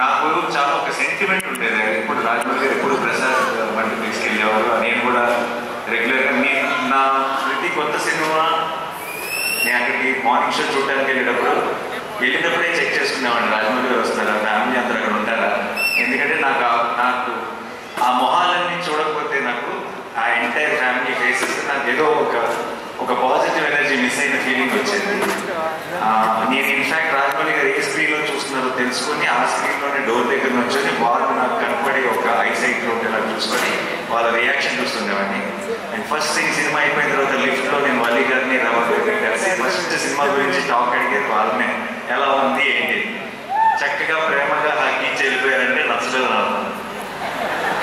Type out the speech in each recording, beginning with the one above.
నాకు చాలా ఒక సెంటిమెంట్ ఉండేది. ఇప్పుడు రాజమౌళి గారు ఎప్పుడు ప్రసాద్ బండి తీసుకెళ్ళేవారు. నేను కూడా రెగ్యులర్గా నా ప్రతి కొత్త సినిమా నేను అక్కడికి మార్నింగ్ షో చూడడానికి వెళ్ళినప్పుడే చెక్ చేసుకునేవాడిని, రాజమౌళి గారు వస్తారా, ఫ్యామిలీ అందరూ అక్కడ ఉంటారా. ఎందుకంటే నాకు ఆ మొహాలన్నీ చూడకపోతే నాకు ఆ ఎంటైర్ ఫ్యామిలీ ఫేసెస్ నాకు ఏదో ఒక పాజిటివ్ ఎనర్జీ మిస్ అయిన ఫీలింగ్ వచ్చేది. నేను ఇన్ఫ్యాక్ట్ రాజమౌళి గారు ఏ స్క్రీన్లో చూస్తున్నారో తెలుసుకొని ఆ స్క్రీన్లోనే డోర్ దగ్గర నుంచొని వాళ్ళు నాకు కనపడి ఒక ఐసైట్లో ఉండేలా చూసుకొని వాళ్ళ రియాక్షన్ చూస్తుండేవాడిని. అండ్ ఫస్ట్ సినిమా అయిపోయిన తర్వాత లిఫ్ట్లో నేను వల్లి గారిని రమణ గారిని కలిసి ఫస్ట్ సినిమా గురించి టాక్ అడిగేది వాళ్ళనే, ఎలా ఉంది ఏంటి. చక్కగా ప్రేమగా హగ్గిచ్చి వెళ్ళిపోయారంటే నచ్చలేదు నాకు.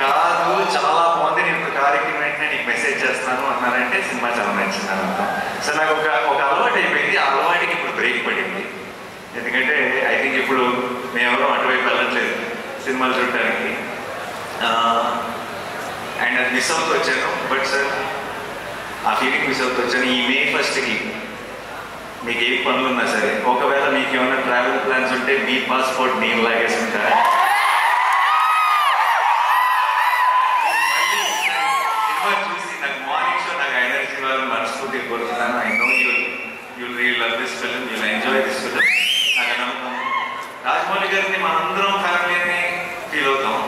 కాదు చాలా బాగుంది, నేను ఇప్పుడు కార్యక్రమం వెంటనే నీకు మెసేజ్ చేస్తాను అన్నారంటే సినిమా చాలా నచ్చింది అన్నమాట. సో నాకు ఒక అలవాటు అయిపోయింది. ఆ అలవాటుకి ఇప్పుడు బ్రేక్ పడింది. ఎందుకంటే ఐ థింక్ ఇప్పుడు మేమెవరూ అటువైపు వెళ్ళట్లేదు సినిమాలు చూడటానికి. అండ్ అది మిస్ అవుతూ వచ్చాను. బట్ సార్ ఆ ఫీలింగ్ మిస్ అవుతూ వచ్చాను. ఈ May 1st మీకు ఏ పనులు ఉన్నా సరే, ఒకవేళ మీకు ఏమైనా ట్రావెల్ ప్లాన్స్ ఉంటే మీ పాస్పోర్ట్ నేను లాగేసుకుంటారా. చూసి నాకు మార్నింగ్ షో నాకు ఎనర్జీ వాళ్ళని మనస్ఫూర్తిగా కోరుతున్నాను. I know you'll real love this film, you'll enjoy this film. నాకు నమ్మకం. రాజమౌళి గారిని మనందరం ఫ్యామిలీని ఫీల్ అవుతాం.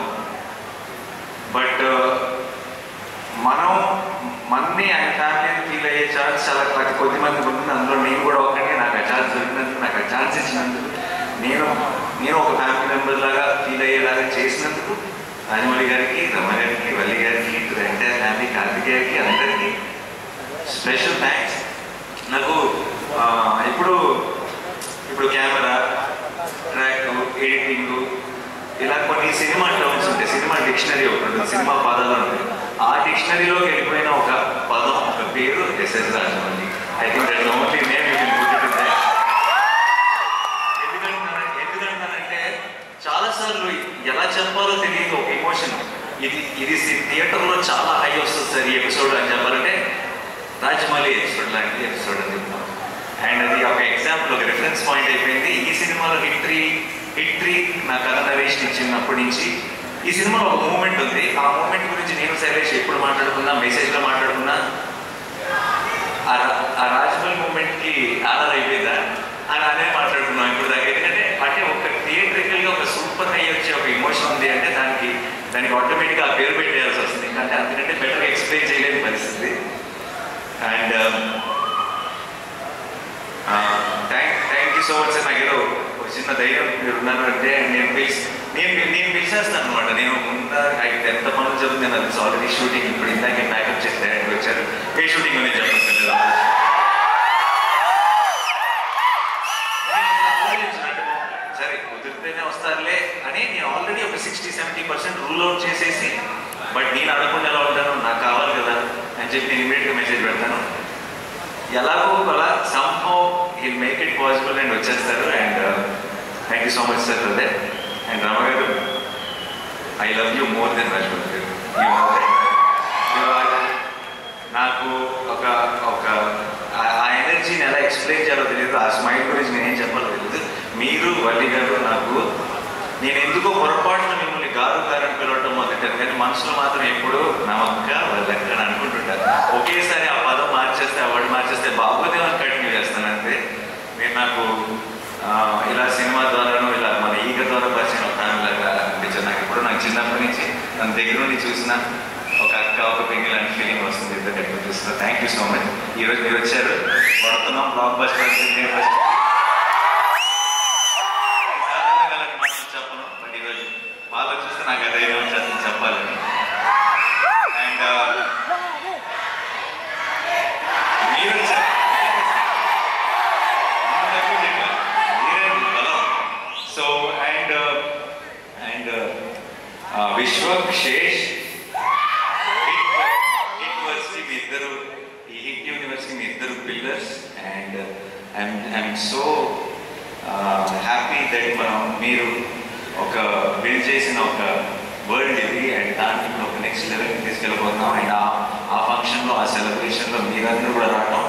బట్ మనని ఆయన ఫ్యామిలీని ఫీల్ అయ్యే ఛాన్స్ చాలా కొద్ది మందికి ఉంటుంది. అందులో నేను కూడా ఒకటి. నాకు ఆ ఛాన్స్ దొరికినందుకు, నాకు ఆ ఛాన్స్ ఇచ్చినందుకు, నేను ఒక ఫ్యామిలీ మెంబర్ లాగా ఫీల్ అయ్యేలాగా చేసినందుకు రాజమౌళి గారికి, రమ గారికి, వల్లి గారికి, ఎంటైర్ ఫ్యామిలీ, కార్తికేయకి, అందరికీ స్పెషల్ థ్యాంక్స్. నాకు ఇప్పుడు కెమెరా, ట్రాక్, ఎడిటింగ్ ఇలా కొన్ని సినిమా టర్మ్స్ ఉంటాయి. సినిమా డిక్షనరీ ఒకటి ఉంటుంది, సినిమా పదాలు ఉంటాయి. ఆ డిక్షనరీలోకి వెళ్ళిపోయిన ఒక పదం, ఒక పేరు S S Rajamouli. I think that is only name you can put it in that. ఎందుకంటే చాలాసార్లు ఎలా చెప్పాలో తెలియదు ఒక ఎమోషన్. ఇది థియేటర్లో చాలా హై వస్తుంది సార్ ఈ ఎపిసోడ్ అని చెప్పాలంటే రాజమౌళి ఎపిసోడ్ లాంటి ఎపిసోడ్ అని చెప్తాం. అండ్ అది ఒక ఎగ్జాంపుల్, ఒక రిఫరెన్స్ పాయింట్ అయిపోయింది. ఈ సినిమాలో హిట్రీ నా కథ నరేష్ ఇచ్చినప్పటి నుంచి ఈ సినిమాలో ఒక మూమెంట్ ఉంది. ఆ మూమెంట్ గురించి నేను శైలేష్ ఎప్పుడు మాట్లాడుకున్నా, మెసేజ్లో మాట్లాడుకున్నా, ఆ రాజమౌళి మూమెంట్కి ఆధార్ అయిపోయిందా అని అదే మాట్లాడుకున్నాం ఇప్పుడు దాకా. ఎందుకంటే ఒక థియేట్రికల్గా ఒక సూపర్ హై వచ్చే ఒక ఎమోషన్ ఉంది అంటే దానికి ఆటోమేటిక్గా ఆ పేరు పెట్టేయాల్సి వస్తుంది. అంటే అందుకంటే బెటర్గా ఎక్స్ప్లెయిన్ చేయలేని పరిస్థితి. And thank you so much sir. నాకు ఏదో ఒక చిన్న ధైర్యం మీరు ఉన్నారు అంటే నేను పిలిచేస్తాను అనమాట. నేను ముందా ఎంత పనులు చెప్తున్నాను, అది ఆల్రెడీ షూటింగ్ ఇప్పుడు ఇందాకే ప్యాకప్ చేసి డైరెక్ట్గా వచ్చారు. ఏ షూటింగ్ అనేది చెప్పలేదు సరే కుదిరితేనే వస్తారులే అని నేను ఆల్రెడీ ఒక 60-70% రూల్ అవుట్ చేసేసి, బట్ నేను అడగకుండా ఎలా ఉంటాను, నాకు కావాలి కదా అని చెప్పి నేను ఇమీడియట్గా మెసేజ్ పెడతాను. ఎలాగో అలా somehow he'll make it possible and వచ్చేస్తారు. And thank you so much sir for that. And Rama garu, I love you more than Rajamouli garu. నాకు ఆ ఎనర్జీని ఎలా ఎక్స్ప్లెయిన్ చేయాలో తెలియదు, ఆ స్మైల్ గురించి నేనేం చెప్పాలో తెలియదు. మీరు వల్లి గారు నేను ఎందుకో పొరపాటున మిమ్మల్ని గారు అని పిలవటం మొదలెట్టాను, కానీ మనసులో మాత్రం ఎప్పుడు నమ్మక వాళ్ళెక్కడ అనుకుంటుంటారు. ఒకేసారి ఆ పదం మార్చేస్తే, ఆ వర్డ్ మార్చేస్తే బాగోదేమని కంటిన్యూ చేస్తాను అంతే. మీరు నాకు ఇలా సినిమా ద్వారాను ఇలా మన ఈగ ద్వారా పరిచయం ఒక ఫ్యామిలీగా అనిపించారు. నాకు చిన్నప్పటి నుంచి తన దగ్గర నుండి చూసిన ఒక అక్క, ఒక పెంగి లాంటి ఫీలింగ్ వస్తుంది ఇద్దరు ఎప్పుడు చూస్తున్నా. Thank you so much. ఈరోజు మీరు వచ్చారు, పడుతున్నాం బ్లాక్ బస్టర్ చెప్పను, బట్ ఈరోజు వాళ్ళకి చూస్తే నాకు ఆ ధైర్యం వచ్చేస్తుంది చెప్పాలని. అండ్ మీరు వచ్చారు, so and Vishwak, Sesh, university మీ ఇద్దరు, ఈ హిట్ యూనివర్సిటీ మీ ఇద్దరు pillars. And I'm so happy that మీరు ఒక బిల్డ్ చేసిన ఒక వరల్డ్ ఇది. అండ్ దాన్ని ఇప్పుడు ఒక నెక్స్ట్ లెవెల్కి తీసుకెళ్ళిపోతున్నాం. అండ్ ఆ ఫంక్షన్లో, ఆ సెలబ్రేషన్లో మీరందరూ కూడా రావడం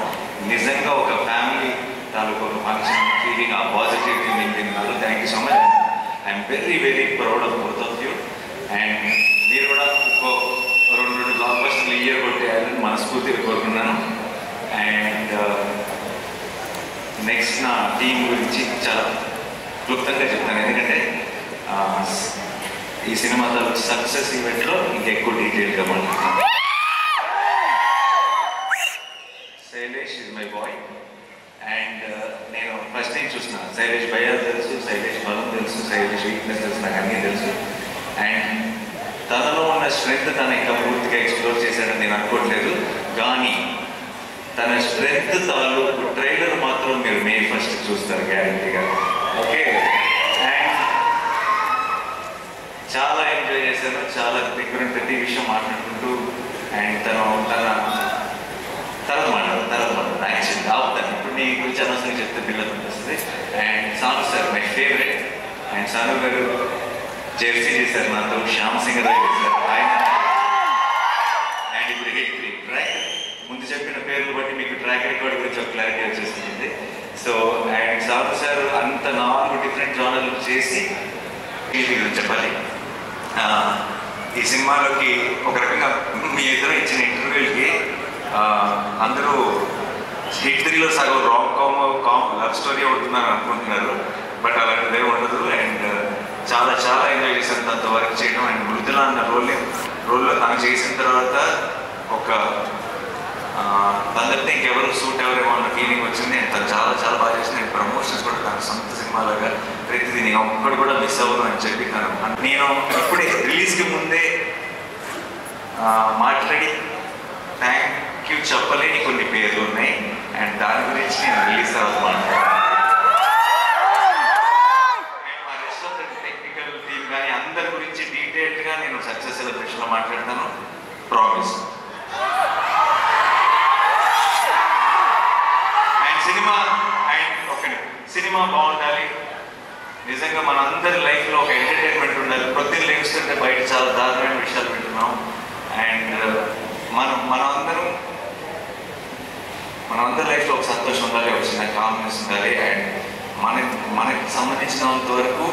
నిజంగా ఒక ఫ్యామిలీ తాలూకు ఒక ఫంక్షన్ ఫీలింగ్, ఆ positivity very very proud of both of you. And మీరు కూడా ఇంకో 2 బ్లాక్ బస్టర్లు ఇయర్ కొట్టేయాలని మనస్ఫూర్తిగా కోరుకున్నాను. అండ్ నెక్స్ట్ నా టీం గురించి చాలా క్లుప్తంగా చెప్తాను, ఎందుకంటే ఈ సినిమా సక్సెస్ ఈవెంట్లో ఇంకెక్కువ డీటెయిల్గా మాట్లాడుతాను. Shailesh is my boy. And నేను ఫస్ట్ టైం చూసిన శైలేష్ భయ్యా తెలుసు, శైలేష్ బలం తెలుసు, శైలేష్ వీక్నెస్ తెలుసు, నాకు అన్నీ తెలుసు. అండ్ తనలో ఉన్న స్ట్రెంగ్త్ తను ఇంకా పూర్తిగా ఎక్స్ప్లోర్ చేశాడని నేను అనుకోవట్లేదు, కానీ తన స్ట్రెంగ్త్ తాలూకు ట్రైలర్ మాత్రం మీరు మే 1 చూస్తారు గ్యారంటీగా. ఓకే. అండ్ చాలా ఎంజాయ్ చేశాను, చాలా దగ్గర ప్రతి విషయం మాట్లాడుకుంటూ. అండ్ తన తర్వాత మాట్లాడు యాక్చువల్లీ ఆపుతాను. ఇప్పుడు నీ గురించి అనవసరం చెప్తే పిల్లలు అనిపిస్తుంది. And Sanu sir my favourite. And Sanu garu Jersey చేశారు నాతో, శ్యామ్ సింగ్ గారు చేశారు ఆయన. అండ్ ఇప్పుడు హిట్ ట్రాక్ ముందు చెప్పిన పేర్లు బట్టి మీకు ట్రాక్ రికార్డ్ గురించి ఒక క్లారిటీ వచ్చేస్తుంది. సో అండ్ సాను సార్ అంత 4 డిఫరెంట్ జానర్లు చేసి వీటి గురించి చెప్పాలి. ఈ సినిమాలోకి ఒక రకంగా మీ ఎదురు ఇచ్చిన ఇంటర్వ్యూలకి అందరూ హిట్ 3లో సగం రామ్ లవ్ స్టోరీ ఉంటుందని అనుకుంటున్నారు, బట్ అలాంటిదే ఉండదు. అండ్ చాలా చాలా ఎంజాయ్ చేశాను తనతో వర్క్ చేయడం. అండ్ మృదుల అన్న రోల్లో తను చేసిన తర్వాత ఒక అందరితో ఇంకెవరు సూట్ ఎవరేమో అన్న ఫీలింగ్ వచ్చింది. అండ్ తను చాలా చాలా బాగా చేసింది. నేను ప్రమోషన్స్ కూడా తన సొంత సినిమాలాగా ప్రతిదీ నేను ఒక్కడు కూడా మిస్ అవ్వను అని చెప్పి నేను ఇప్పుడే రిలీజ్కి ముందే మాట్లాడి థ్యాంక్ యూ చెప్పలేని కొన్ని పేర్లు ఉన్నాయి. అండ్ దాని గురించి నేను రిలీజ్ తర్వాత మాట్లాడాను. అండ్ మా rest of the technical team కానీ అందరి గురించి డీటెయిల్డ్గా నేను సక్సెస్ సెలబ్రేషన్లో మాట్లాడతాను, ప్రామిస్. సినిమా బాగుండాలి, నిజంగా మన అందరి లైఫ్లో ఒక ఎంటర్టైన్మెంట్ ఉండాలి. ప్రొద్దున లేస్తుంటే బయట చాలా దారుణమైన విషయాలు వింటున్నాం. అండ్ మనందరి లైఫ్లో ఒక సంతోషం ఉండాలి, ఒక చిన్న కామ్నెస్ ఉండాలి. అండ్ మనకి సంబంధించినంత వరకు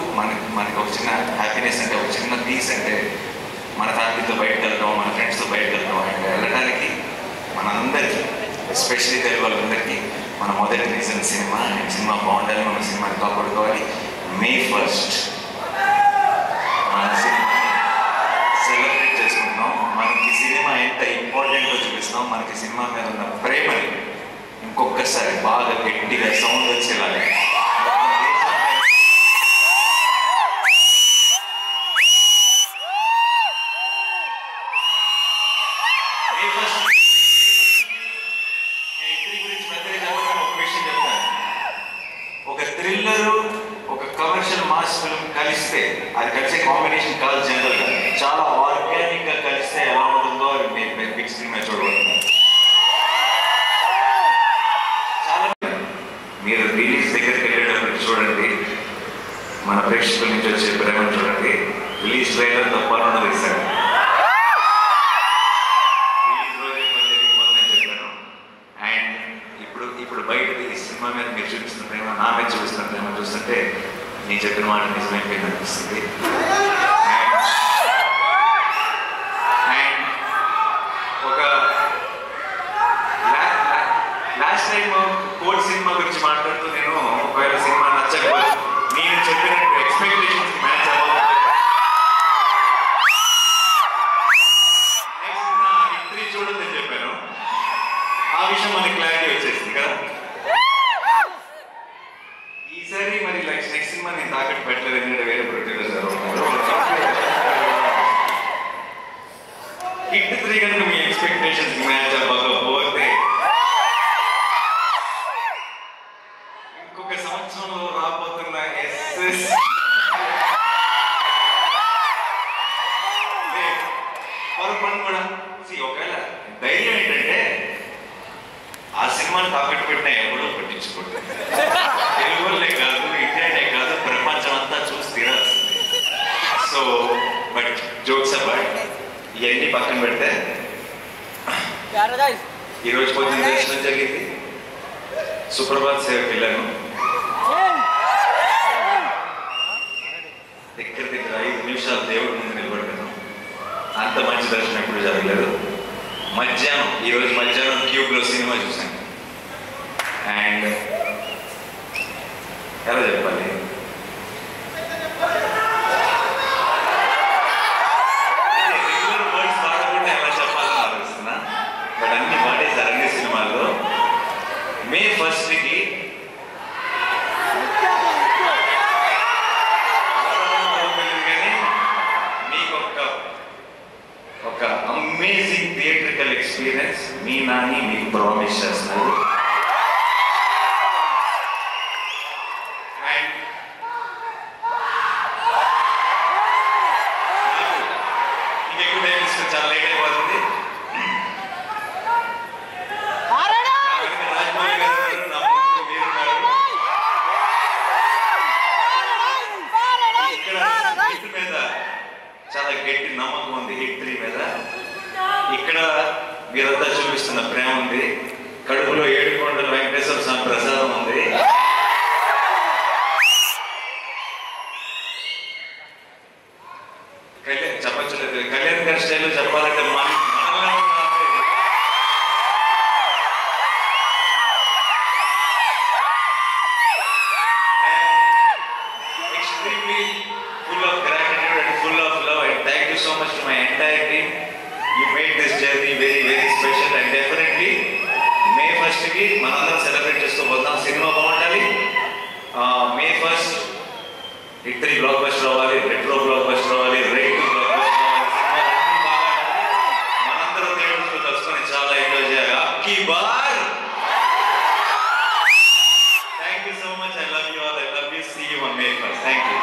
మనకి ఒక చిన్న హ్యాపీనెస్ అంటే ఒక చిన్న పీస్ అంటే మన ఫ్యామిలీతో బయటకు వెళ్తాం, మన ఫ్రెండ్స్తో బయటకు వెళ్తాం. అండ్ వెళ్ళడానికి మనందరికీ ఎస్పెషల్లీ తెలుగు వాళ్ళందరికీ మన మొదటి రీజన్ సినిమా. అండ్ సినిమా బాగుండాలి, మన సినిమాని కాపాడుకోవాలి. మే 1 మన సినిమాని సెలబ్రేట్ చేసుకుంటున్నాం. మనకి సినిమా ఎంత ఇంపార్టెంటో చూపిస్తున్నాం. మనకి సినిమా మీద ఉన్న ప్రేమని ఇంకొకసారి బాగా గట్టిగా సౌండ్ వచ్చేలాగా కలిస్తే అది కలిసే కాంబినేషన్ కాదు. జనరల్గా చాలా ఆర్గానిక్గా కలిస్తే ఎలా ఉంటుందో అది మీరు బిగ్ స్క్రీన్ మీద చూడబోతున్నారు. చాలా మీరు రిలీజ్ దగ్గరికి వెళ్ళేటప్పుడు చూడండి, మన ప్రేక్షకుల నుంచి వచ్చే ప్రేమను చూడండి. రిలీజ్ ట్రైలర్ తప్పకుండా వేశాను, రిలీజ్ రోజే జరిగిపోతుందని చెప్పాను. అండ్ ఇప్పుడు బయట ఈ సినిమా మీద మీరు చూపిస్తున్న ప్రేమ, నా మీద చూపిస్తున్న ప్రేమ చూస్తుంటే నేను చెప్పిన మాట నిజమైపోయింది అనిపిస్తుంది. అండ్ ఒక లాస్ట్ టైం కోడ్ సినిమా గురించి మాట్లాడుతూ నేను ఒకవేళ సినిమా నచ్చకపోతే నేను చెప్పినట్టు ఎక్స్పెక్టేషన్స్ మ్యాచ్ అవ్వాలి, నెక్స్ట్ నా హిస్టరీ చూడొద్దని చెప్పాను. ఆ విషయం మనకి క్లారిటీ వచ్చేసింది కదా. ఈసారి మరి నెక్స్ట్ సినిమా నేను తాకట్టు పెట్టలేదు, ఎందుకంటే వేరే ప్రొడ్యూసర్ గారు హిట్ 3 కనుక మీ ఎక్స్పెక్టేషన్స్ మ్యాచ్ అవ్వకపోతే ఇంకొక సంవత్సరంలో రాబోతున్న ఎస్ఎస్ పొరపాటు కూడా ఒకవేళ ధైర్యం ఏంటంటే ఆ సినిమాని తాకట్టు పెట్టినా ఎవరో పట్టించుకోండి. తెలుగు వాళ్ళే కాదు, ఇండియానే కాదు, ప్రపంచం అంతా చూసి తీరాల్సింది. సో బట్ జోక్స్ అబౌట్ ఇవన్నీ పక్కన పెడితే ఈరోజు పొద్దున్న దర్శనం జరిగింది. సుప్రభాత్ సేవకి వెళ్ళాను. దర్శనం ఎప్పుడు జరగలేదు. మధ్యాహ్నం ఈరోజు మధ్యాహ్నం క్యూబ్లో సినిమా చూశాను. అండ్ ఎలా చెప్పాలి, రెగ్యులర్ వర్డ్స్ వాడకుండా ఎలా చెప్పాలని ఆలోచిస్తున్నా. బట్ అన్ని వాడేసారు అన్ని సినిమాల్లో. మే 1కి ఒక అమేజింగ్ థియేట్రికల్ ఎక్స్పీరియన్స్ మీ నాని మీకు ప్రామిస్ చేస్తున్నారు. అండ్ ఇంకెక్కువ టైం తీసుకుని చాలా లేట్ అయిపోతుంది. రాజమౌళి గారు నా ముందు మీరున్నారు. ఇక్కడ హిట్ మీద చాలా గట్టి నమ్మకం ఉంది. హిట్ 3 మీద ఇక్కడ మీరంతా చూపిస్తున్న ప్రేమ ఉంది. కడుపులో 7 కొండల వెంకటేశ్వర స్వామి ప్రసాదం ఉంది. చెప్పలేదు కళ్యాణ్ గారి స్టైల్లో చెప్పాలంటే extremely full of gratitude and full of love, and thank you so much to my entire team. You made this journey very very special, and definitely May 1కి మనందరం సెలబ్రేట్ చేసుకోబోతాం. సినిమా బాగుండాలి. May 1st hit 3 block buster అవ్వాలి, retro block buster అవ్వాలి, rate 2 block buster అవ్వాలి. సినిమాలన్నీ బాగా మనందరం థియేటర్స్లో కలుసుకొని చాలా ఎంజాయ్ చేయాలి. అబ్కీ bar. Thank you so much. I love you all. I love you. See you on May 1st. Thank you.